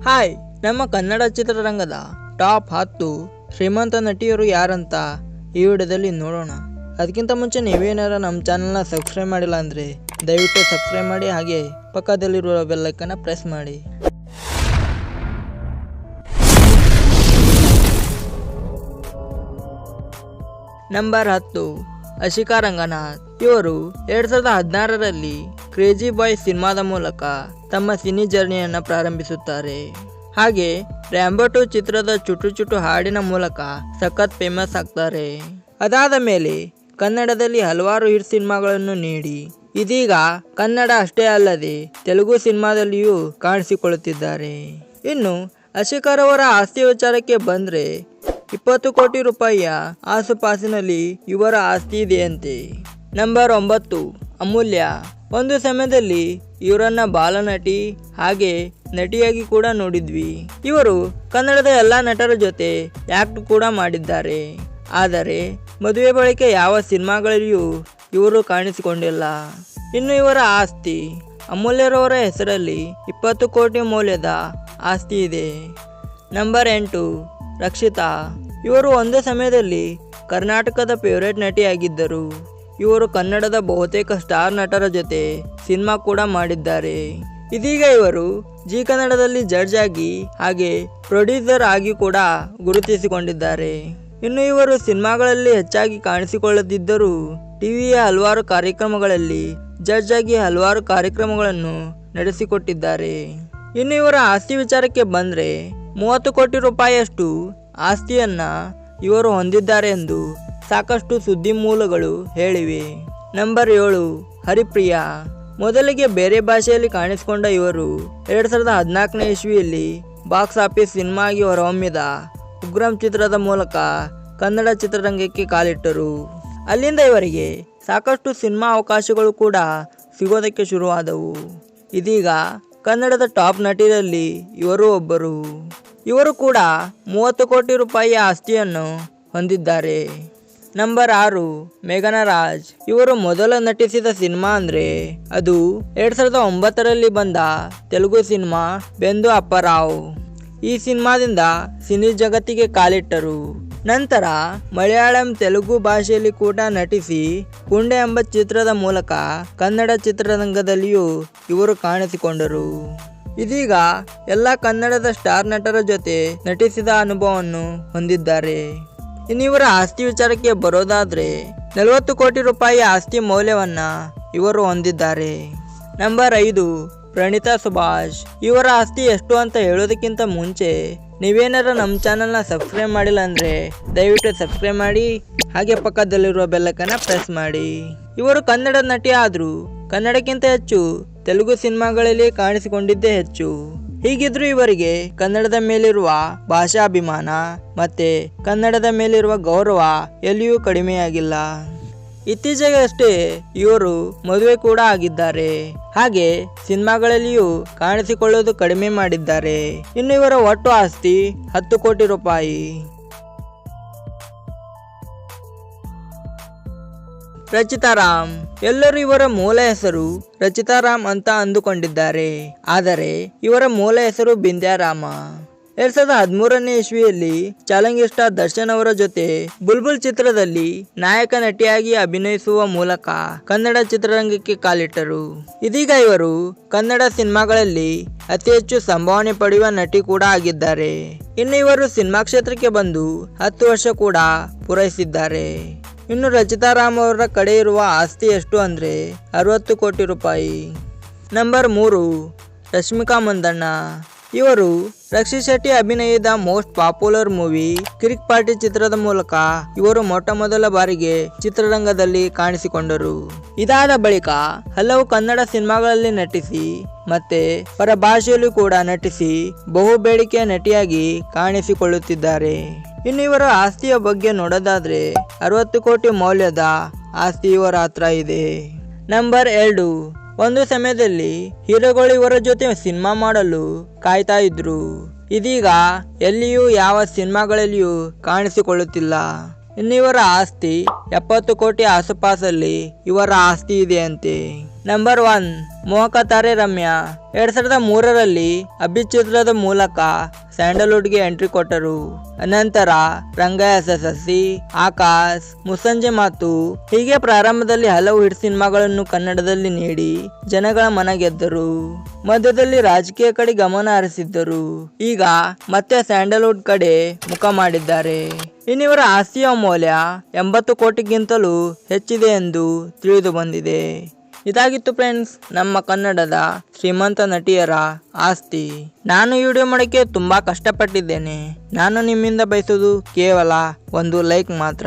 Hi, ನಮ್ಮ ಕನ್ನಡ ಚಿತ್ರರಂಗದ top 10 ಶ್ರೀಮಂತ ನಟಿಯರು ಯಾರಂತ ಈ ವಿಡಿಯೋದಲ್ಲಿ ನೋಡೋಣ. ಅದಕ್ಕಿಂತ ಮುಂಚೆ ನೀವೇನಾರ ನಮ್ಮ ಚಾನಲ್ನ ಸಬ್ಸ್ಕ್ರೈಬ್ ಮಾಡಿಲ್ಲ ಅಂದರೆ ದಯವಿಟ್ಟು ಸಬ್ಸ್ಕ್ರೈಬ್ ಮಾಡಿ, ಹಾಗೆ ಪಕ್ಕದಲ್ಲಿರುವ ಬೆಲ್ ಐಕಾನ್ ಪ್ರೆಸ್ ಮಾಡಿ. ನಂಬರ್ 10, ಅಶಿಕಾ ರಂಗನಾಥ್. ಇವರು 2016ರಲ್ಲಿ ಕ್ರೇಜಿ ಬಾಯ್ ಸಿನಿಮಾದ ಮೂಲಕ ತಮ್ಮ ಸಿನಿ ಜರ್ನಿಯನ್ನು ಪ್ರಾರಂಭಿಸುತ್ತಾರೆ. ಹಾಗೆ ರ್ಯಾಂಬೋ 2 ಚಿತ್ರದ ಚುಟು ಚುಟು ಹಾಡಿನ ಮೂಲಕ ಸಖತ್ ಫೇಮಸ್ ಆಗ್ತಾರೆ. ಅದಾದ ಮೇಲೆ ಕನ್ನಡದಲ್ಲಿ ಹಲವಾರು ಹಿಟ್ ಸಿನಿಮಾಗಳನ್ನು ನೀಡಿ ಇದೀಗ ಕನ್ನಡ ಅಷ್ಟೇ ಅಲ್ಲದೆ ತೆಲುಗು ಸಿನಿಮಾದಲ್ಲಿಯೂ ಕಾಣಿಸಿಕೊಳ್ಳುತ್ತಿದ್ದಾರೆ. ಇನ್ನು ಅಶಿಕಾರವರ ಆಸ್ತಿ ವಿಚಾರಕ್ಕೆ ಬಂದರೆ 20 ಕೋಟಿ ರೂಪಾಯಿಯ ಆಸುಪಾಸಿನಲ್ಲಿ ಇವರ ಆಸ್ತಿ ಇದೆಯಂತೆ. ನಂಬರ್ 9, ಅಮೂಲ್ಯ. ಒಂದು ಸಮಯದಲ್ಲಿ ಇವರನ್ನ ಬಾಲನಟಿ ಹಾಗೆ ನಟಿಯಾಗಿ ಕೂಡ ನೋಡಿದ್ವಿ. ಇವರು ಕನ್ನಡದ ಎಲ್ಲ ನಟರ ಜೊತೆ ಆಕ್ಟ್ ಕೂಡ ಮಾಡಿದ್ದಾರೆ. ಆದರೆ ಮದುವೆ ಬಳಿಕ ಯಾವ ಸಿನಿಮಾಗಳಲ್ಲಿಯೂ ಇವರು ಕಾಣಿಸಿಕೊಂಡಿಲ್ಲ. ಇನ್ನು ಇವರ ಆಸ್ತಿ, ಅಮೂಲ್ಯರವರ ಹೆಸರಲ್ಲಿ 20 ಕೋಟಿ ಮೌಲ್ಯದ ಆಸ್ತಿ ಇದೆ. ನಂಬರ್ 8, ರಕ್ಷಿತಾ. ಇವರು ಒಂದು ಸಮಯದಲ್ಲಿ ಕರ್ನಾಟಕದ ಫೇವರೇಟ್ ನಟಿಯಾಗಿದ್ದರು. ಇವರು ಕನ್ನಡದ ಬಹುತೇಕ ಸ್ಟಾರ್ ನಟರ ಜೊತೆ ಸಿನಿಮಾ ಕೂಡ ಮಾಡಿದ್ದಾರೆ. ಇದೀಗ ಇವರು ಜಿ ಕನ್ನಡದಲ್ಲಿ ಜಡ್ಜ್ ಆಗಿ ಹಾಗೆ ಪ್ರೊಡ್ಯೂಸರ್ ಆಗಿ ಕೂಡ ಗುರುತಿಸಿಕೊಂಡಿದ್ದಾರೆ. ಇನ್ನು ಇವರು ಸಿನಿಮಾಗಳಲ್ಲಿ ಹೆಚ್ಚಾಗಿ ಕಾಣಿಸಿಕೊಳ್ಳದಿದ್ದರೂ ಟಿವಿಯ ಹಲವಾರು ಕಾರ್ಯಕ್ರಮಗಳಲ್ಲಿ ಜಡ್ಜ್ ಆಗಿ ಹಲವಾರು ಕಾರ್ಯಕ್ರಮಗಳನ್ನು ನಡೆಸಿಕೊಟ್ಟಿದ್ದಾರೆ. ಇನ್ನು ಇವರ ಆಸ್ತಿ ವಿಚಾರಕ್ಕೆ ಬಂದರೆ 30 ಕೋಟಿ ರೂಪಾಯಿಯಷ್ಟು ಆಸ್ತಿಯನ್ನ ಇವರು ಹೊಂದಿದ್ದಾರೆ ಎಂದು ಸಾಕಷ್ಟು ಸುದ್ದಿ ಮೂಲಗಳು ಹೇಳಿವೆ. ನಂಬರ್ 7, ಹರಿಪ್ರಿಯಾ. ಮೊದಲಿಗೆ ಬೇರೆ ಭಾಷೆಯಲ್ಲಿ ಕಾಣಿಸಿಕೊಂಡ ಇವರು 2014ನೇ ಇಸ್ವಿಯಲ್ಲಿ ಬಾಕ್ಸ್ ಆಫೀಸ್ ಸಿನಿಮಾ ಆಗಿ ಹೊರಹೊಮ್ಮಿದ ಉಗ್ರಂ ಚಿತ್ರದ ಮೂಲಕ ಕನ್ನಡ ಚಿತ್ರರಂಗಕ್ಕೆ ಕಾಲಿಟ್ಟರು. ಅಲ್ಲಿಂದ ಇವರಿಗೆ ಸಾಕಷ್ಟು ಸಿನಿಮಾ ಅವಕಾಶಗಳು ಕೂಡ ಸಿಗೋದಕ್ಕೆ ಶುರುವಾದವು. ಇದೀಗ ಕನ್ನಡದ ಟಾಪ್ ನಟಿಯರಲ್ಲಿ ಇವರು ಒಬ್ಬರು. ಇವರು ಕೂಡ 30 ಕೋಟಿ ರೂಪಾಯಿಯ ಆಸ್ತಿಯನ್ನು ಹೊಂದಿದ್ದಾರೆ. ನಂಬರ್ 6, ಮೇಘನ ರಾಜ್. ಇವರು ಮೊದಲು ನಟಿಸಿದ ಸಿನಿಮಾ ಅಂದರೆ ಅದು 2009ರಲ್ಲಿ ಬಂದ ತೆಲುಗು ಸಿನಿಮಾ ಬೆಂದು ಅಪ್ಪರಾವ್. ಈ ಸಿನಿಮಾದಿಂದ ಸಿನಿ ಜಗತ್ತಿಗೆ ಕಾಲಿಟ್ಟರು. ನಂತರ ಮಲಯಾಳಂ ತೆಲುಗು ಭಾಷೆಯಲ್ಲಿ ಕೂಡ ನಟಿಸಿ ಗುಂಡೆ ಎಂಬ ಚಿತ್ರದ ಮೂಲಕ ಕನ್ನಡ ಚಿತ್ರರಂಗದಲ್ಲಿಯೂ ಇವರು ಕಾಣಿಸಿಕೊಂಡರು. ಇದೀಗ ಎಲ್ಲ ಕನ್ನಡದ ಸ್ಟಾರ್ ನಟರ ಜೊತೆ ನಟಿಸಿದ ಅನುಭವವನ್ನು ಹೊಂದಿದ್ದಾರೆ. ಇನ್ನು ಇವರ ಆಸ್ತಿ ವಿಚಾರಕ್ಕೆ ಬರೋದಾದ್ರೆ 40 ಕೋಟಿ ರೂಪಾಯಿ ಆಸ್ತಿ ಮೌಲ್ಯವನ್ನ ಇವರು ಹೊಂದಿದ್ದಾರೆ. ನಂಬರ್ 5, ಪ್ರಣೀತಾ ಸುಭಾಷ್. ಇವರ ಆಸ್ತಿ ಎಷ್ಟು ಅಂತ ಹೇಳೋದಕ್ಕಿಂತ ಮುಂಚೆ ನೀವೇನಾರ ನಮ್ಮ ಚಾನಲ್ನ ಸಬ್ಸ್ಕ್ರೈಬ್ ಮಾಡಿಲ್ಲ ಅಂದರೆ ದಯವಿಟ್ಟು ಸಬ್ಸ್ಕ್ರೈಬ್ ಮಾಡಿ, ಹಾಗೆ ಪಕ್ಕದಲ್ಲಿರುವ ಬೆಲ್ ಐಕಾನ್ ಪ್ರೆಸ್ ಮಾಡಿ. ಇವರು ಕನ್ನಡ ನಟಿ ಆದರೂ ಕನ್ನಡಕ್ಕಿಂತ ಹೆಚ್ಚು ತೆಲುಗು ಸಿನಿಮಾಗಳಲ್ಲಿ ಕಾಣಿಸಿಕೊಂಡಿದ್ದೇ ಹೆಚ್ಚು. ಹೀಗಿದ್ರೂ ಇವರಿಗೆ ಕನ್ನಡದ ಮೇಲಿರುವ ಭಾಷಾಭಿಮಾನ ಮತ್ತೆ ಕನ್ನಡದ ಮೇಲಿರುವ ಗೌರವ ಎಲ್ಲಿಯೂ ಕಡಿಮೆಯಾಗಿಲ್ಲ. ಇತ್ತೀಚೆಗೆ ಅಷ್ಟೇ ಇವರು ಮದುವೆ ಕೂಡ ಆಗಿದ್ದಾರೆ. ಹಾಗೆ ಸಿನಿಮಾಗಳಲ್ಲಿಯೂ ಕಾಣಿಸಿಕೊಳ್ಳುವುದು ಕಡಿಮೆ ಮಾಡಿದ್ದಾರೆ. ಇನ್ನು ಇವರ ಒಟ್ಟು ಆಸ್ತಿ 10 ಕೋಟಿ ರೂಪಾಯಿ. ರಚಿತಾ ರಾಮ್. ಎಲ್ಲರೂ ಇವರ ಮೂಲ ಹೆಸರು ರಚಿತಾ ರಾಮ್ ಅಂತ ಅಂದುಕೊಂಡಿದ್ದಾರೆ. ಆದರೆ ಇವರ ಮೂಲ ಹೆಸರು ಬಿಂದ್ಯಾರಾಮ. 2013ನೇ ಇಸ್ವಿಯಲ್ಲಿ ಚಾಲೆಂಜ್ ಸ್ಟಾರ್ ದರ್ಶನ್ ಅವರ ಜೊತೆ ಬುಲ್ಬುಲ್ ಚಿತ್ರದಲ್ಲಿ ನಾಯಕ ನಟಿಯಾಗಿ ಅಭಿನಯಿಸುವ ಮೂಲಕ ಕನ್ನಡ ಚಿತ್ರರಂಗಕ್ಕೆ ಕಾಲಿಟ್ಟರು. ಇದೀಗ ಇವರು ಕನ್ನಡ ಸಿನಿಮಾಗಳಲ್ಲಿ ಅತಿ ಹೆಚ್ಚು ಸಂಭಾವನೆ ಪಡೆಯುವ ನಟಿ ಕೂಡ ಆಗಿದ್ದಾರೆ. ಇನ್ನು ಇವರು ಸಿನಿಮಾ ಕ್ಷೇತ್ರಕ್ಕೆ ಬಂದು 10 ವರ್ಷ ಕೂಡ ಪೂರೈಸಿದ್ದಾರೆ. ಇನ್ನು ರಚಿತಾ ರಾಮ್ ಅವರ ಕಡೆ ಇರುವ ಆಸ್ತಿ ಎಷ್ಟು ಅಂದರೆ 60 ಕೋಟಿ ರೂಪಾಯಿ. ನಂಬರ್ 3, ರಶ್ಮಿಕಾ ಮಂದಣ್ಣ. ಇವರು ರಕ್ಷಿತ್ ಶೆಟ್ಟಿ ಅಭಿನಯದ ಮೋಸ್ಟ್ ಪಾಪ್ಯುಲರ್ ಮೂವಿ ಕಿರಿಕ್ ಪಾರ್ಟಿ ಚಿತ್ರದ ಮೂಲಕ ಇವರು ಮೊಟ್ಟ ಮೊದಲ ಬಾರಿಗೆ ಚಿತ್ರರಂಗದಲ್ಲಿ ಕಾಣಿಸಿಕೊಂಡರು. ಇದಾದ ಬಳಿಕ ಹಲವು ಕನ್ನಡ ಸಿನಿಮಾಗಳಲ್ಲಿ ನಟಿಸಿ ಮತ್ತೆ ಪರಭಾಷೆಯಲ್ಲೂ ಕೂಡ ನಟಿಸಿ ಬಹು ಬೇಡಿಕೆಯ ನಟಿಯಾಗಿ ಕಾಣಿಸಿಕೊಳ್ಳುತ್ತಿದ್ದಾರೆ. ಇನ್ನು ಇವರ ಆಸ್ತಿಯ ಬಗ್ಗೆ ನೋಡೋದಾದ್ರೆ 60 ಕೋಟಿ ಮೌಲ್ಯದ ಆಸ್ತಿ ಇವರ ಹತ್ರ ಇದೆ. ನಂಬರ್ 2, ಒಂದು ಸಮಯದಲ್ಲಿ ಹೀರೋಗಳು ಇವರ ಜೊತೆ ಸಿನಿಮಾ ಮಾಡಲು ಕಾಯ್ತಾ ಇದ್ರು. ಇದೀಗ ಎಲ್ಲಿಯೂ ಯಾವ ಸಿನಿಮಾಗಳಲ್ಲಿಯೂ ಕಾಣಿಸಿಕೊಳ್ಳುತ್ತಿಲ್ಲ. ಇನ್ನು ಇವರ ಆಸ್ತಿ 70 ಕೋಟಿ ಆಸುಪಾಸಲ್ಲಿ ಇವರ ಆಸ್ತಿ ಇದೆಯಂತೆ. ನಂಬರ್ 1 ಮೋಹಕ ತಾರೆ ರಮ್ಯಾ 2003ರಲ್ಲಿ ಅಭಿ ಚಿತ್ರದ ಮೂಲಕ ಸ್ಯಾಂಡಲ್ವುಡ್ಗೆ ಎಂಟ್ರಿ ಕೊಟ್ಟರು. ಅನಂತರ ರಂಗ SSLC, ಆಕಾಶ್, ಮುಸ್ಸಂಜೆ ಮಾತು ಹೀಗೆ ಪ್ರಾರಂಭದಲ್ಲಿ ಹಲವು ಹಿಟ್ ಸಿನಿಮಾಗಳನ್ನು ಕನ್ನಡದಲ್ಲಿ ನೀಡಿ ಜನಗಳ ಮನ ಗೆದ್ದರು. ಮಧ್ಯದಲ್ಲಿ ರಾಜಕೀಯ ಕಡೆ ಗಮನ ಹರಿಸಿದ್ದರು. ಈಗ ಮತ್ತೆ ಸ್ಯಾಂಡಲ್ವುಡ್ ಕಡೆ ಮುಖ ಮಾಡಿದ್ದಾರೆ. ಇನ್ನಿವರ ಆಸ್ತಿಯ ಮೌಲ್ಯ 80 ಕೋಟಿಗಿಂತಲೂ ಹೆಚ್ಚಿದೆ ಎಂದು ತಿಳಿದು ಬಂದಿದೆ. ಇದಾಗಿತ್ತು ಫ್ರೆಂಡ್ಸ್ ನಮ್ಮ ಕನ್ನಡದ ಶ್ರೀಮಂತ ನಟಿಯರ ಆಸ್ತಿ. ನಾನು ಈ ವಿಡಿಯೋ ಮಾಡೋಕ್ಕೆ ತುಂಬಾ ಕಷ್ಟಪಟ್ಟಿದ್ದೇನೆ. ನಾನು ನಿಮ್ಮಿಂದ ಬಯಸೋದು ಕೇವಲ ಒಂದು ಲೈಕ್ ಮಾತ್ರ.